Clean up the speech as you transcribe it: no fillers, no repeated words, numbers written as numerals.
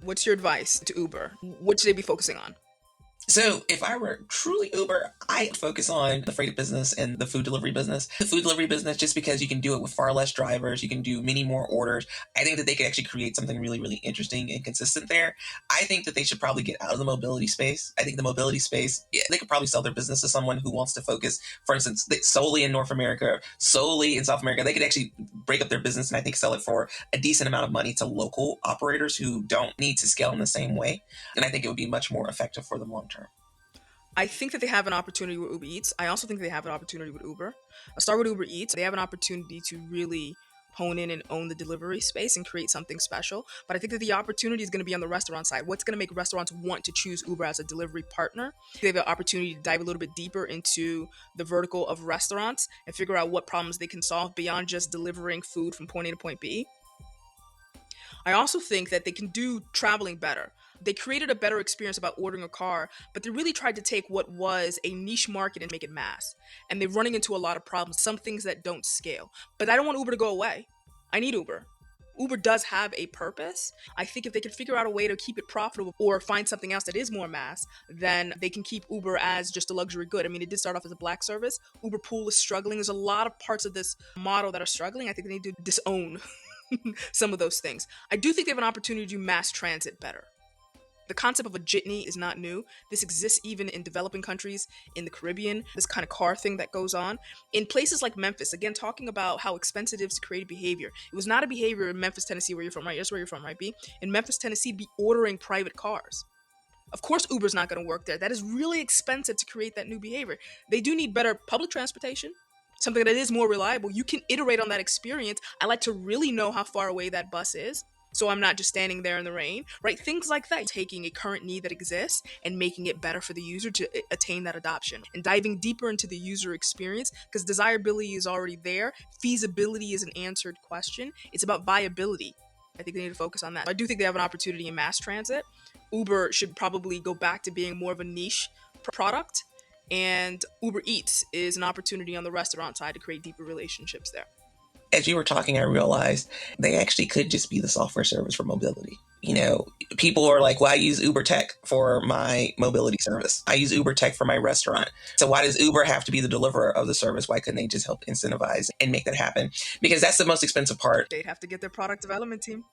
What's your advice to Uber? What should they be focusing on? So if I were truly Uber, I'd focus on the freight business and the food delivery business. The food delivery business, just because you can do it with far less drivers, you can do many more orders. I think that they could actually create something really, really interesting and consistent there. I think that they should probably get out of the mobility space. I think the mobility space, yeah, they could probably sell their business to someone who wants to focus, for instance, solely in North America, solely in South America. They could actually break up their business and I think sell it for a decent amount of money to local operators who don't need to scale in the same way. And I think it would be much more effective for them long term. I think that they have an opportunity with Uber Eats. I also think they have an opportunity with Uber. I'll start with Uber Eats. They have an opportunity to really hone in and own the delivery space and create something special. But I think that the opportunity is going to be on the restaurant side. What's going to make restaurants want to choose Uber as a delivery partner? They have an opportunity to dive a little bit deeper into the vertical of restaurants and figure out what problems they can solve beyond just delivering food from point A to point B. I also think that they can do traveling better. They created a better experience about ordering a car, but they really tried to take what was a niche market and make it mass. And they're running into a lot of problems, some things that don't scale. But I don't want Uber to go away. I need Uber. Uber does have a purpose. I think if they can figure out a way to keep it profitable or find something else that is more mass, then they can keep Uber as just a luxury good. I mean, it did start off as a black service. Uber Pool is struggling. There's a lot of parts of this model that are struggling. I think they need to disown some of those things. I do think they have an opportunity to do mass transit better. The concept of a jitney is not new. This exists even in developing countries, in the Caribbean, this kind of car thing that goes on. In places like Memphis, again, talking about how expensive it is to create a behavior. It was not a behavior in Memphis, Tennessee, where you're from, right? That's where you're from, right, B? In Memphis, Tennessee, to be ordering private cars. Of course, Uber's not going to work there. That is really expensive to create that new behavior. They do need better public transportation, something that is more reliable. You can iterate on that experience. I like to really know how far away that bus is, so I'm not just standing there in the rain, right? Things like that. Taking a current need that exists and making it better for the user to attain that adoption. And diving deeper into the user experience, because desirability is already there. Feasibility is an answered question. It's about viability. I think they need to focus on that. I do think they have an opportunity in mass transit. Uber should probably go back to being more of a niche product. And Uber Eats is an opportunity on the restaurant side to create deeper relationships there. As you were talking, I realized they actually could just be the software service for mobility. You know, people are like, well, I use Uber Tech for my mobility service. I use Uber Tech for my restaurant. So why does Uber have to be the deliverer of the service? Why couldn't they just help incentivize and make that happen? Because that's the most expensive part. They'd have to get their product development team.